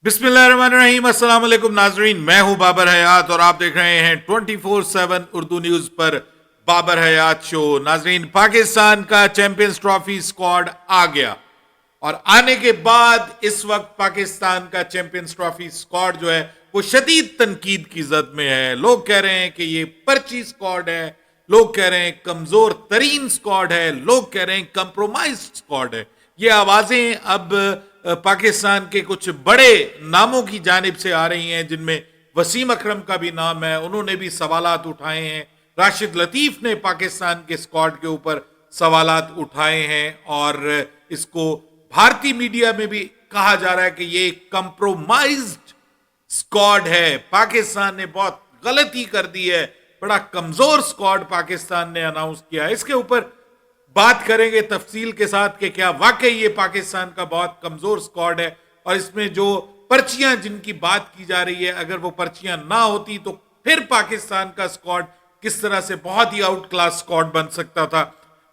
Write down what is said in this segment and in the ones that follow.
बिस्मिल्लाहिर्रहमानिर्रहीम, अस्सलाम वालेकुम नाजरीन। मैं हूं बाबर हयात और आप देख रहे हैं 24/7 उर्दू न्यूज पर बाबर हयात शो। नाजरीन, पाकिस्तान का चैंपियंस ट्रॉफी स्क्वाड आ गया और आने के बाद इस वक्त पाकिस्तान का चैंपियंस ट्रॉफी स्क्वाड जो है वो शदीद तनकीद की जद में है। लोग कह रहे हैं कि ये पर्ची स्क्वाड है, लोग कह रहे हैं कमजोर तरीन स्क्वाड है, लोग कह रहे हैं कंप्रोमाइज्ड स्क्वाड है। ये आवाजें अब पाकिस्तान के कुछ बड़े नामों की जानिब से आ रही हैं, जिनमें वसीम अकरम का भी नाम है। उन्होंने भी सवालात उठाए हैं। राशिद लतीफ ने पाकिस्तान के स्क्वाड के ऊपर सवालात उठाए हैं और इसको भारतीय मीडिया में भी कहा जा रहा है कि ये कंप्रोमाइज्ड स्क्वाड है। पाकिस्तान ने बहुत गलती कर दी है, बड़ा कमजोर स्क्वाड पाकिस्तान ने अनाउंस किया है। इसके ऊपर बात करेंगे तफसील के साथ कि क्या वाकई ये पाकिस्तान का बहुत कमजोर स्क्वाड है और इसमें जो पर्चियां जिनकी बात की जा रही है, अगर वो पर्चियां ना होती तो फिर पाकिस्तान का स्क्वाड किस तरह से बहुत ही आउट क्लास स्क्वाड बन सकता था।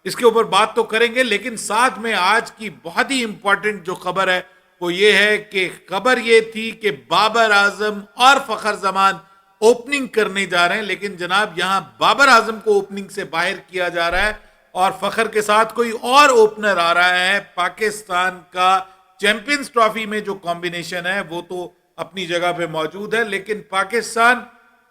इसके ऊपर बात तो करेंगे, लेकिन साथ में आज की बहुत ही इंपॉर्टेंट जो खबर है वो ये है कि खबर ये थी कि बाबर आजम और फखर जमान ओपनिंग करने जा रहे हैं, लेकिन जनाब यहां बाबर आजम को ओपनिंग से बाहर किया जा रहा है और फखर के साथ कोई और ओपनर आ रहा है। पाकिस्तान का चैंपियंस ट्रॉफी में जो कॉम्बिनेशन है वो तो अपनी जगह पे मौजूद है, लेकिन पाकिस्तान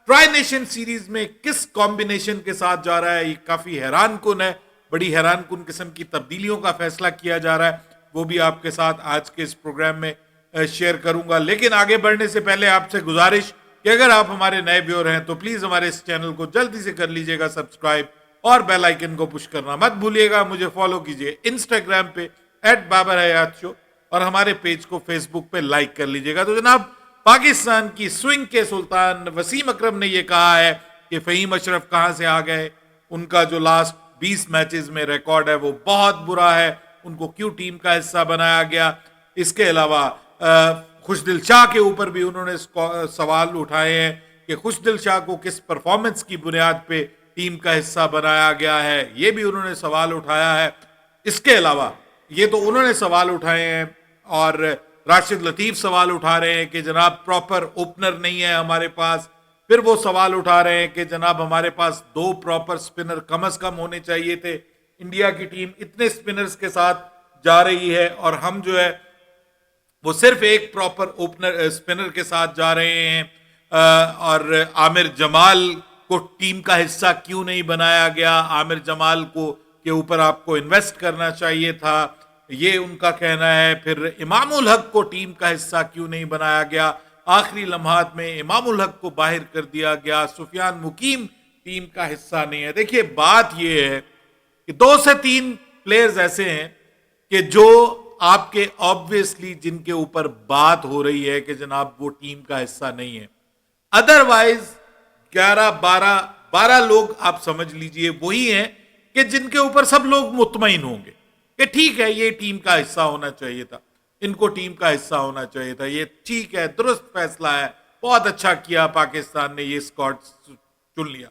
ट्राई नेशन सीरीज में किस कॉम्बिनेशन के साथ जा रहा है ये काफी हैरान कुन है। बड़ी हैरान कुन किस्म की तब्दीलियों का फैसला किया जा रहा है, वो भी आपके साथ आज के इस प्रोग्राम में शेयर करूंगा। लेकिन आगे बढ़ने से पहले आपसे गुजारिश कि अगर आप हमारे नए व्यूअर हैं तो प्लीज हमारे इस चैनल को जल्दी से कर लीजिएगा सब्सक्राइब और बेल आइकन को पुश करना मत भूलिएगा। मुझे फॉलो कीजिए इंस्टाग्राम पे @babarhayat और हमारे पेज को फेसबुक पे लाइक कर लीजिएगा। तो जनाब, पाकिस्तान की स्विंग के सुल्तान वसीम अकरम ने यह कहा है कि फहीम अशरफ कहां से आ गए, उनका जो लास्ट 20 मैचेस में रिकॉर्ड है वो बहुत बुरा है, उनको क्यों टीम का हिस्सा बनाया गया। इसके अलावा खुशदिल शाह के ऊपर भी उन्होंने सवाल उठाए हैं कि खुशदिल शाह को किस परफॉर्मेंस की बुनियाद पे टीम का हिस्सा बनाया गया है, ये भी उन्होंने सवाल उठाया है। इसके अलावा ये तो उन्होंने सवाल उठाए हैं और राशिद लतीफ सवाल उठा रहे हैं कि जनाब प्रॉपर ओपनर नहीं है हमारे पास। फिर वो सवाल उठा रहे हैं कि जनाब हमारे पास 2 प्रॉपर स्पिनर कम से कम होने चाहिए थे। इंडिया की टीम इतने स्पिनर्स के साथ जा रही है और हम जो है वो सिर्फ एक प्रॉपर ओपनर स्पिनर के साथ जा रहे हैं। और आमिर जमाल को टीम का हिस्सा क्यों नहीं बनाया गया, आमिर जमाल को के ऊपर आपको इन्वेस्ट करना चाहिए था, ये उनका कहना है। फिर इमामुल हक को टीम का हिस्सा क्यों नहीं बनाया गया, आखिरी लम्हात में इमामुल हक को बाहर कर दिया गया, सुफियान मुकीम टीम का हिस्सा नहीं है। देखिए, बात यह है कि 2 से 3 प्लेयर्स ऐसे हैं कि जो आपके ऑब्वियसली जिनके ऊपर बात हो रही है कि जनाब वो टीम का हिस्सा नहीं है। अदरवाइज 11-12 लोग आप समझ लीजिए वही हैं कि जिनके ऊपर सब लोग मुतमईन होंगे कि ठीक है ये टीम का हिस्सा होना चाहिए था, इनको टीम का हिस्सा होना चाहिए था, ये ठीक है, दुरुस्त फैसला है, बहुत अच्छा किया पाकिस्तान ने ये स्क्वाड चुन लिया।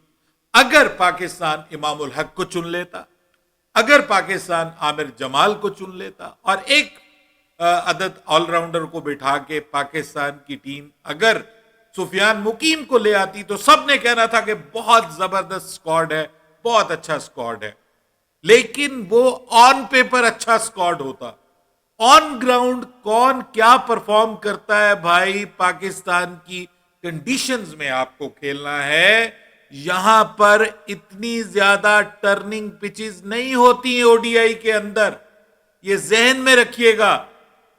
अगर पाकिस्तान इमामुल हक को चुन लेता, अगर पाकिस्तान आमिर जमाल को चुन लेता और एक अदद ऑलराउंडर को बिठा के पाकिस्तान की टीम अगर सुफियान मुकीम को ले आती तो सबने कहना था कि बहुत जबरदस्त स्क्वाड है, बहुत अच्छा स्क्वाड है। लेकिन वो ऑन पेपर अच्छा स्क्वाड होता, ऑन ग्राउंड कौन क्या परफॉर्म करता है भाई। पाकिस्तान की कंडीशंस में आपको खेलना है, यहां पर इतनी ज्यादा टर्निंग पिचेस नहीं होती हैं ओडीआई के अंदर, ये जहन में रखिएगा।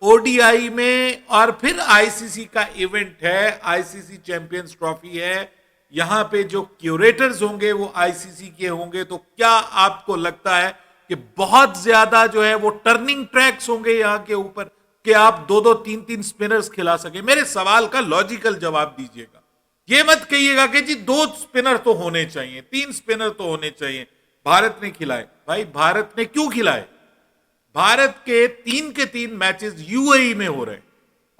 ओडीआई में और फिर आईसीसी का इवेंट है, आईसीसी चैंपियंस ट्रॉफी है, यहां पे जो क्यूरेटर्स होंगे वो आईसीसी के होंगे। तो क्या आपको लगता है कि बहुत ज्यादा जो है वो टर्निंग ट्रैक्स होंगे यहां के ऊपर कि आप 2-2, 3-3 स्पिनर्स खिला सके? मेरे सवाल का लॉजिकल जवाब दीजिएगा। ये मत कहिएगा कि जी 2 स्पिनर तो होने चाहिए, 3 स्पिनर तो होने चाहिए। भारत ने खिलाए भाई, भारत ने क्यों खिलाए? भारत के 3 के 3 मैचेस यूएई में हो रहे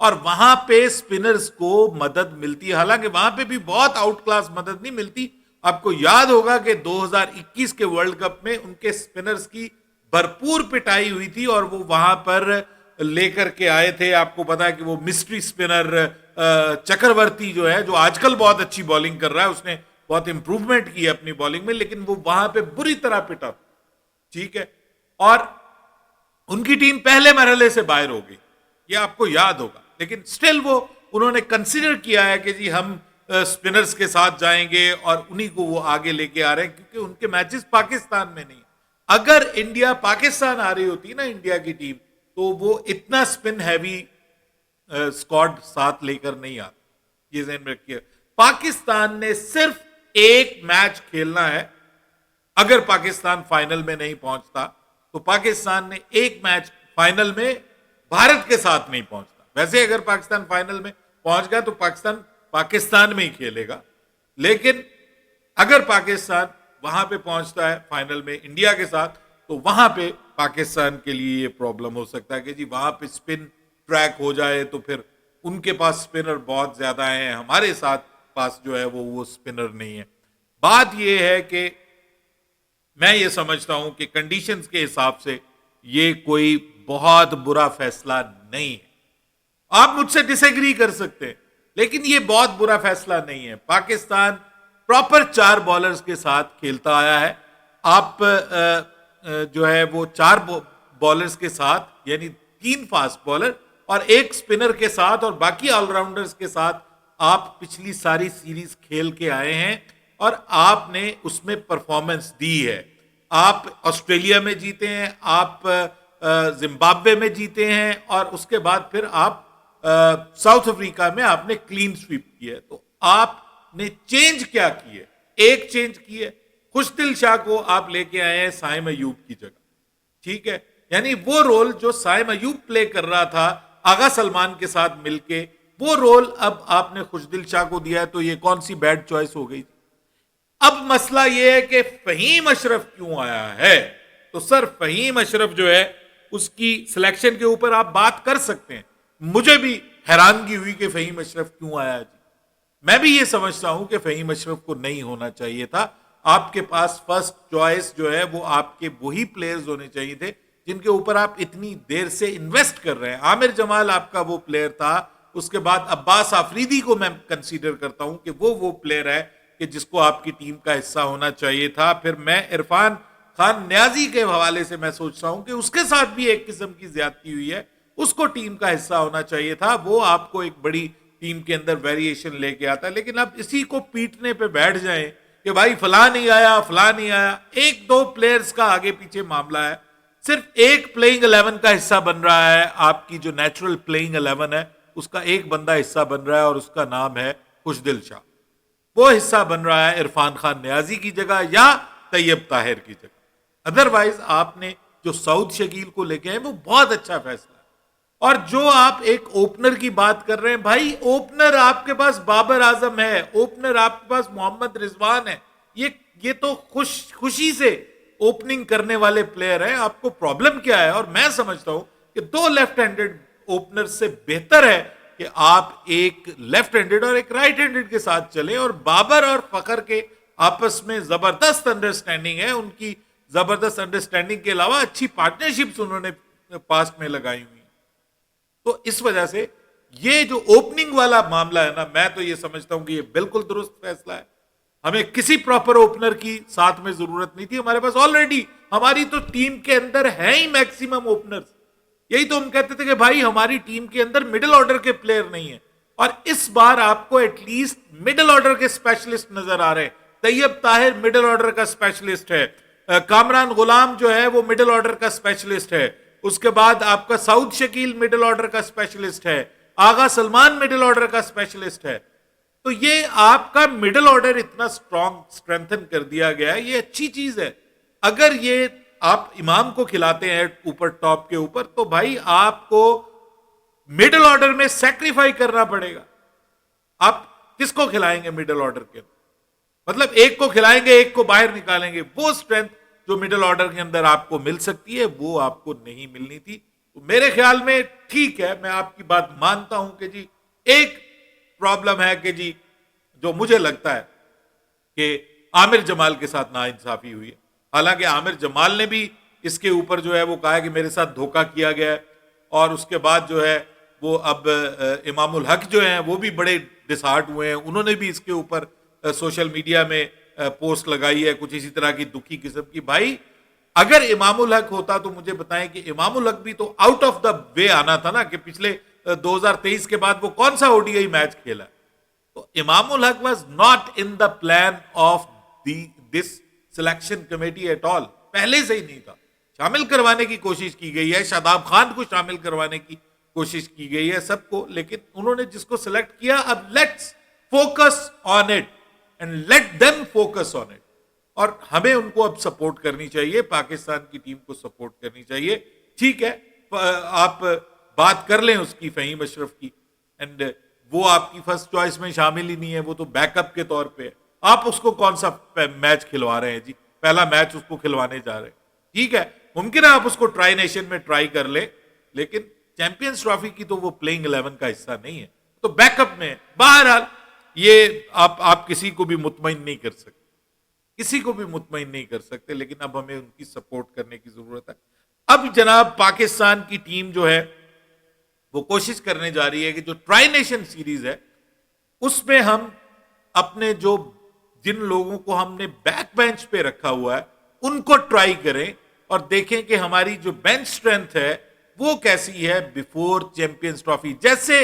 और वहां पे स्पिनर्स को मदद मिलती है, हालांकि वहां पे भी बहुत आउट क्लास मदद नहीं मिलती। आपको याद होगा कि 2021 के वर्ल्ड कप में उनके स्पिनर्स की भरपूर पिटाई हुई थी और वो वहां पर लेकर के आए थे। आपको पता है कि वो मिस्ट्री स्पिनर चक्रवर्ती जो है, जो आजकल बहुत अच्छी बॉलिंग कर रहा है, उसने बहुत इंप्रूवमेंट की है अपनी बॉलिंग में, लेकिन वो वहां पे बुरी तरह पिटा, ठीक है। और उनकी टीम पहले मरहले से बाहर हो गई, ये आपको याद होगा, लेकिन स्टिल वो उन्होंने कंसीडर किया है कि जी हम स्पिनर्स के साथ जाएंगे और उन्हीं को वो आगे लेके आ रहे हैं, क्योंकि उनके मैचेस पाकिस्तान में नहीं। अगर इंडिया पाकिस्तान आ रही होती ना इंडिया की टीम, तो वो इतना स्पिन हैवी स्क्वाड साथ लेकर नहीं आती, ये ध्यान रखिए। पाकिस्तान ने सिर्फ एक मैच खेलना है। अगर पाकिस्तान फाइनल में नहीं पहुंचता तो पाकिस्तान ने एक मैच फाइनल में भारत के साथ नहीं पहुंचता। वैसे अगर पाकिस्तान फाइनल में पहुंच गया तो पाकिस्तान में ही खेलेगा, लेकिन अगर पाकिस्तान वहां पे पहुंचता है फाइनल में इंडिया के साथ, तो वहां पे पाकिस्तान के लिए ये प्रॉब्लम हो सकता है कि जी वहां पे स्पिन ट्रैक हो जाए, तो फिर उनके पास स्पिनर बहुत ज्यादा हैं, हमारे साथ पास जो है वो स्पिनर नहीं है। बात ये है कि मैं ये समझता हूं कि कंडीशंस के हिसाब से ये कोई बहुत बुरा फैसला नहीं है। आप मुझसे डिसएग्री कर सकते हैं, लेकिन ये बहुत बुरा फैसला नहीं है। पाकिस्तान प्रॉपर 4 बॉलर्स के साथ खेलता आया है। आप जो है वो 4 बॉलर्स के साथ, यानी 3 फास्ट बॉलर और 1 स्पिनर के साथ और बाकी ऑलराउंडर्स के साथ आप पिछली सारी सीरीज खेल के आए हैं और आपने उसमें परफॉर्मेंस दी है। आप ऑस्ट्रेलिया में जीते हैं, आप जिम्बाब्वे में जीते हैं, और उसके बाद फिर आप साउथ अफ्रीका में आपने क्लीन स्वीप किया है। तो आपने चेंज क्या किए? एक चेंज किए, खुशदिल शाह को आप लेके आए हैं साइम अयूब की जगह, ठीक है। यानी वो रोल जो साइम अयूब प्ले कर रहा था आगा सलमान के साथ मिलके, वो रोल अब आपने खुशदिल शाह को दिया है, तो ये कौन सी बैड चॉइस हो गई? अब मसला ये है कि फहीम अशरफ क्यों आया है। तो सर फहीम अशरफ जो है उसकी सिलेक्शन के ऊपर आप बात कर सकते हैं। मुझे भी हैरानगी हुई कि फहीम अशरफ क्यों आया जी। मैं भी ये समझता हूं कि फहीम अशरफ को नहीं होना चाहिए था। आपके पास फर्स्ट चॉइस जो है वो आपके वही प्लेयर्स होने चाहिए थे जिनके ऊपर आप इतनी देर से इन्वेस्ट कर रहे हैं। आमिर जमाल आपका वो प्लेयर था, उसके बाद अब्बास आफरीदी को मैं कंसीडर करता हूं कि वो प्लेयर है कि जिसको आपकी टीम का हिस्सा होना चाहिए था। फिर मैं इरफान खान न्याजी के हवाले से मैं सोचता हूं कि उसके साथ भी एक किस्म की ज्यादती हुई है, उसको टीम का हिस्सा होना चाहिए था। वो आपको एक बड़ी टीम के अंदर वेरिएशन लेके आता, लेकिन अब इसी को पीटने पे बैठ जाएं कि भाई फलां नहीं आया, फलां नहीं आया। 1-2 प्लेयर्स का आगे पीछे मामला है, सिर्फ एक प्लेइंग 11 का हिस्सा बन रहा है। आपकी जो नेचुरल प्लेइंग 11 है उसका एक बंदा हिस्सा बन रहा है और उसका नाम है खुशदिल शाह। वो हिस्सा बन रहा है इरफान खान न्याजी की जगह या तैयब ताहिर की जगह। अदरवाइज आपने जो सऊद शकील को लेके आए वो बहुत अच्छा फैसला है। और जो आप एक ओपनर की बात कर रहे हैं, भाई ओपनर आपके पास बाबर आजम है, ओपनर आपके पास मोहम्मद रिजवान है। ये तो खुशी से ओपनिंग करने वाले प्लेयर हैं। आपको प्रॉब्लम क्या है? और मैं समझता हूं कि 2 लेफ्ट हैंडेड ओपनर से बेहतर है कि आप एक लेफ्ट हैंडेड और एक राइट हैंडेड के साथ चले। और बाबर और फखर के आपस में जबरदस्त अंडरस्टैंडिंग है। उनकी जबरदस्त अंडरस्टैंडिंग के अलावा अच्छी पार्टनरशिप्स उन्होंने पास्ट में लगाई हुई। तो इस वजह से ये जो ओपनिंग वाला मामला है ना, मैं तो ये समझता हूं कि ये बिल्कुल दुरुस्त फैसला है। हमें किसी प्रॉपर ओपनर की साथ में जरूरत नहीं थी। हमारे पास ऑलरेडी हमारी तो टीम के अंदर है ही मैक्सिमम ओपनर्स। यही तो हम कहते थे कि भाई हमारी टीम के अंदर मिडिल ऑर्डर के प्लेयर नहीं है, और इस बार आपको एटलीस्ट मिडिल ऑर्डर के स्पेशलिस्ट नजर आ रहे हैं। तैयब ताहिर मिडिल ऑर्डर का स्पेशलिस्ट है, कामरान गुलाम जो है वो मिडिल ऑर्डर का स्पेशलिस्ट है, उसके बाद आपका सऊद शकील मिडिल ऑर्डर का स्पेशलिस्ट है, आगा सलमान मिडिल ऑर्डर का स्पेशलिस्ट है। तो ये आपका मिडिल ऑर्डर इतना स्ट्रॉन्ग स्ट्रेंथन कर दिया गया है, ये अच्छी चीज है। अगर ये आप इमाम को खिलाते हैं ऊपर टॉप के ऊपर, तो भाई आपको मिडिल ऑर्डर में सैक्रिफाई करना पड़ेगा। आप किसको खिलाएंगे मिडिल ऑर्डर के? मतलब एक को खिलाएंगे, एक को बाहर निकालेंगे। वो स्ट्रेंथ जो मिडिल ऑर्डर के अंदर आपको मिल सकती है वो आपको नहीं मिलनी थी। तो मेरे ख्याल में ठीक है, मैं आपकी बात मानता हूं कि जी एक प्रॉब्लम है कि जी जो मुझे लगता है कि आमिर जमाल के साथ नाइंसाफी हुई है। हालांकि आमिर जमाल ने भी इसके ऊपर जो है वो कहा है कि मेरे साथ धोखा किया गया है। और उसके बाद जो है वो अब इमामुल हक जो हैं वो भी बड़े डिसहार्ट हुए हैं, उन्होंने भी इसके ऊपर सोशल मीडिया में पोस्ट लगाई है कुछ इसी तरह की दुखी किस्म की। भाई अगर इमामुल हक होता तो मुझे बताएं कि इमामुल हक भी तो आउट ऑफ द वे आना था ना, कि पिछले 2023 के बाद वो कौन सा ओडीआई मैच खेला। तो Imamul Haq was not in the plan of this selection committee at all, पहले से ही नहीं था। शामिल करवाने की कोशिश की गई है, शादाब खान को शामिल करवाने की कोशिश की गई है सबको, लेकिन उन्होंने जिसको सिलेक्ट किया, अब let's focus on it and let them focus on it. और हमें उनको अब सपोर्ट करनी चाहिए, पाकिस्तान की टीम को सपोर्ट करनी चाहिए। ठीक है, आप बात कर लें उसकी, फहीम अशरफ की, एंड वो आपकी फर्स्ट चॉइस में शामिल ही नहीं है, वो तो बैकअप के तौर पे है। आप उसको कौन सा मैच खिलवा रहे हैं जी, पहला मैच उसको खिलवाने जा रहे हैं। ठीक है, मुमकिन है आप उसको ट्राई नेशन में ट्राई कर ले, लेकिन चैंपियंस ट्रॉफी की तो वो प्लेइंग 11 का हिस्सा नहीं है, तो बैकअप में है। बहरहाल ये आप किसी को भी मुतमईन नहीं कर सकते, किसी को भी मुतमईन नहीं कर सकते, लेकिन अब हमें उनकी सपोर्ट करने की जरूरत है। अब जनाब पाकिस्तान की टीम जो है वो कोशिश करने जा रही है कि जो ट्राई नेशन सीरीज है उसमें हम अपने जो जिन लोगों को हमने बैक बेंच पे रखा हुआ है उनको ट्राई करें और देखें कि हमारी जो बेंच स्ट्रेंथ है वो कैसी है बिफोर चैंपियंस ट्रॉफी। जैसे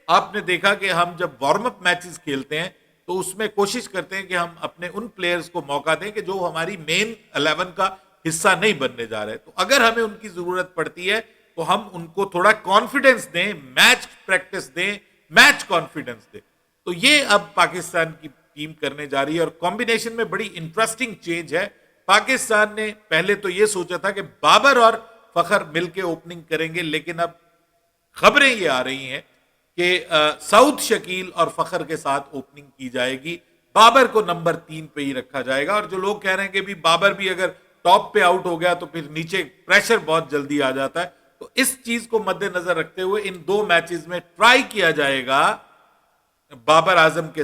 आपने देखा कि हम जब वार्म अप मैचेस खेलते हैं तो उसमें कोशिश करते हैं कि हम अपने उन प्लेयर्स को मौका दें कि जो हमारी मेन 11 का हिस्सा नहीं बनने जा रहे। तो अगर हमें उनकी जरूरत पड़ती है तो हम उनको थोड़ा कॉन्फिडेंस दें, मैच प्रैक्टिस दें, मैच कॉन्फिडेंस दें। तो ये अब पाकिस्तान की टीम करने जा रही है और कॉम्बिनेशन में बड़ी इंटरेस्टिंग चेंज है। पाकिस्तान ने पहले तो ये सोचा था कि बाबर और फखर मिलकर ओपनिंग करेंगे, लेकिन अब खबरें ये आ रही हैं कि सऊद शकील और फखर के साथ ओपनिंग की जाएगी, बाबर को नंबर 3 पे ही रखा जाएगा। और जो लोग कह रहे हैं कि भी बाबर भी अगर टॉप पे आउट हो गया तो फिर नीचे प्रेशर बहुत जल्दी आ जाता है, तो इस चीज को मद्देनजर रखते हुए इन 2 मैचेस में ट्राई किया जाएगा बाबर आजम के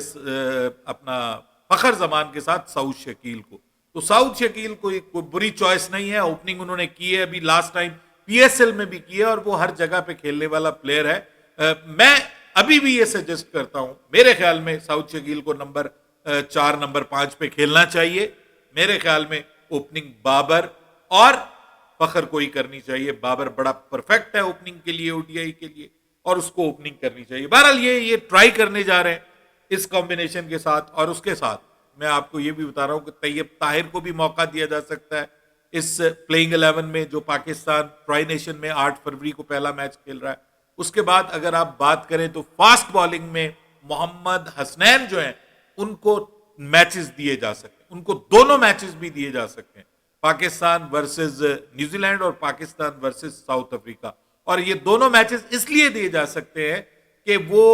अपना फखर जमान के साथ सऊद शकील को। तो सऊद शकील कोई बुरी चॉइस नहीं है, ओपनिंग उन्होंने की है, अभी लास्ट टाइम पीएसएल में भी की है और वो हर जगह पे खेलने वाला प्लेयर है। मैं अभी भी ये सजेस्ट करता हूं, मेरे ख्याल में सऊद शकील को नंबर 4 नंबर 5 पे खेलना चाहिए। मेरे ख्याल में ओपनिंग बाबर और फखर को ही करनी चाहिए। बाबर बड़ा परफेक्ट है ओपनिंग के लिए, ओडीआई के लिए, और उसको ओपनिंग करनी चाहिए। बहरहाल ये ट्राई करने जा रहे हैं इस कॉम्बिनेशन के साथ। और उसके साथ मैं आपको ये भी बता रहा हूं कि तैयब ताहिर को भी मौका दिया जा सकता है इस प्लेइंग 11 में, जो पाकिस्तान ट्राई नेशन में 8 फरवरी को पहला मैच खेल रहा है। उसके बाद अगर आप बात करें तो फास्ट बॉलिंग में मोहम्मद हसनैन जो है उनको मैचेस दिए जा सकते हैं, उनको दोनों मैचेस भी दिए जा सकते हैं, पाकिस्तान वर्सेस न्यूजीलैंड और पाकिस्तान वर्सेस साउथ अफ्रीका। और ये दोनों मैचेस इसलिए दिए जा सकते हैं कि वो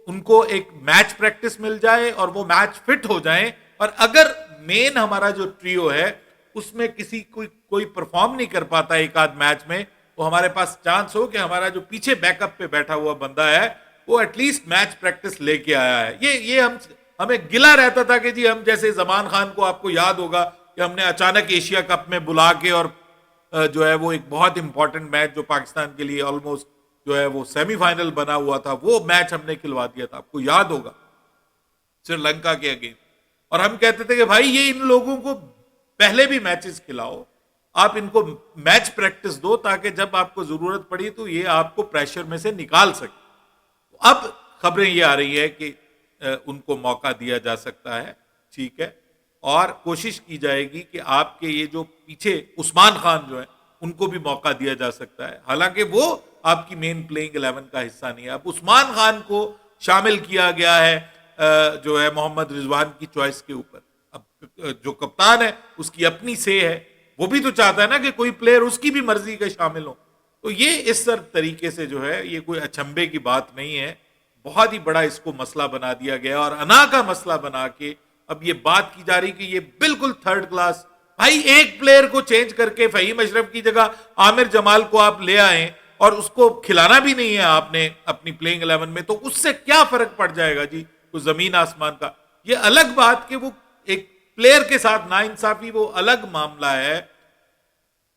उनको एक मैच प्रैक्टिस मिल जाए और वो मैच फिट हो जाए। और अगर मेन हमारा जो ट्रियो है उसमें किसी कोई परफॉर्म नहीं कर पाता एक आध मैच में, तो हमारे पास चांस हो कि हमारा जो पीछे बैकअप पे बैठा हुआ बंदा है वो एटलीस्ट मैच प्रैक्टिस लेके आया है। ये हमें गिला रहता था कि जी हम, जैसे जमान खान को आपको याद होगा कि हमने अचानक एशिया कप में बुला के और जो है वो एक बहुत इंपॉर्टेंट मैच जो पाकिस्तान के लिए ऑलमोस्ट जो है वो सेमीफाइनल बना हुआ था, वो मैच हमने खिलवा दिया था, आपको याद होगा, श्रीलंका के अगेंस्ट। और हम कहते थे कि भाई ये इन लोगों को पहले भी मैचेस खिलाओ, आप इनको मैच प्रैक्टिस दो ताकि जब आपको जरूरत पड़ी तो ये आपको प्रेशर में से निकाल सके। अब खबरें ये आ रही है कि उनको मौका दिया जा सकता है, ठीक है, और कोशिश की जाएगी कि आपके ये जो पीछे उस्मान खान जो है उनको भी मौका दिया जा सकता है। हालांकि वो आपकी मेन प्लेइंग 11 का हिस्सा नहीं है। अब उस्मान खान को शामिल किया गया है जो है मोहम्मद रिजवान की चॉइस के ऊपर। अब जो कप्तान है उसकी अपनी से है, वो भी तो चाहता है ना कि कोई प्लेयर उसकी भी मर्जी के शामिल हो। तो ये इस तरीके से जो है ये कोई अचंभे की बात नहीं है, बहुत ही बड़ा इसको मसला बना दिया गया और अना का मसला बना के अब ये बात की जा रही कि ये बिल्कुल थर्ड क्लास। भाई एक प्लेयर को चेंज करके फहीम अशरफ की जगह आमिर जमाल को आप ले आए और उसको खिलाना भी नहीं है आपने अपनी प्लेइंग 11 में, तो उससे क्या फर्क पड़ जाएगा जी, कुछ जमीन आसमान का। ये अलग बात कि वो एक प्लेयर के साथ नाइंसाफी वो अलग मामला है,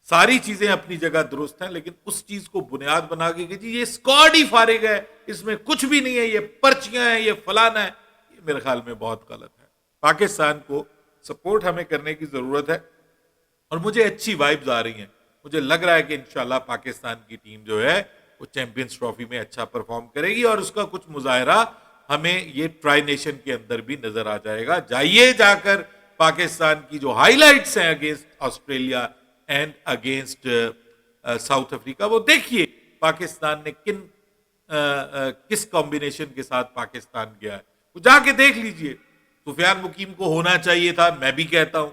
सारी चीजें अपनी जगह दुरुस्त हैं, लेकिन उस चीज को बुनियाद बना के कि जी ये स्क्वाड ही फारिग है, इसमें कुछ भी नहीं है, ये पर्चियां हैं, ये फलाना है, ये मेरे ख्याल में बहुत गलत है। पाकिस्तान को सपोर्ट हमें करने की जरूरत है और मुझे अच्छी वाइब्स आ रही हैं। मुझे लग रहा है कि इंशाल्लाह पाकिस्तान की टीम जो है वो चैंपियंस ट्रॉफी में अच्छा परफॉर्म करेगी और उसका कुछ मुजाहरा हमें ये ट्राई नेशन के अंदर भी नजर आ जाएगा। जाइए जाकर पाकिस्तान की जो हाइलाइट्स हैं against Australia and against south Africa, वो देखिए पाकिस्तान ने किस कॉम्बिनेशन के साथ पाकिस्तान गया है, वो जाके देख लीजिए। सुफियान मुकीम को होना चाहिए था, मैं भी कहता हूं,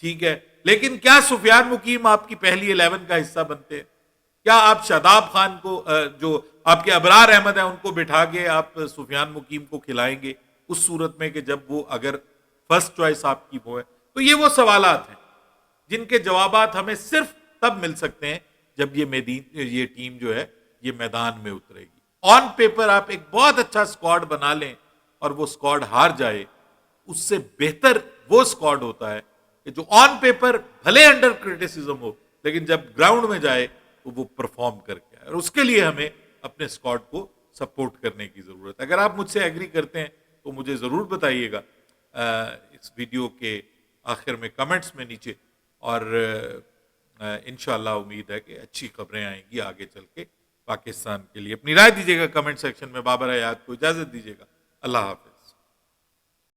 ठीक है, लेकिन क्या सुफियान मुकीम आपकी पहली 11 का हिस्सा बनते हैं? क्या आप शादाब खान को जो आपके अबरार अहमद है उनको बिठा के आप सुफियान मुकीम को खिलाएंगे उस सूरत में कि जब वो अगर फर्स्ट चॉइस आपकी वो है? तो ये वो सवालात हैं जिनके जवाबात हमें सिर्फ तब मिल सकते हैं जब ये टीम जो है ये मैदान में उतरेगी। ऑन पेपर आप एक बहुत अच्छा स्क्वाड बना लें और वो स्क्वाड हार जाए, उससे बेहतर वो स्क्वाड होता है कि जो ऑन पेपर भले अंडर क्रिटिसिज्म हो, लेकिन जब ग्राउंड में जाए तो वो परफॉर्म करके आए। और उसके लिए हमें अपने स्क्वाड को सपोर्ट करने की जरूरत है। अगर आप मुझसे एग्री करते हैं तो मुझे जरूर बताइएगा इस वीडियो के आखिर में कमेंट्स में नीचे, और इंशाल्लाह उम्मीद है कि अच्छी खबरें आएंगी आगे चल के पाकिस्तान के लिए। अपनी राय दीजिएगा कमेंट सेक्शन में। बाबर हयात को इजाजत दीजिएगा। अल्लाह हाफिज।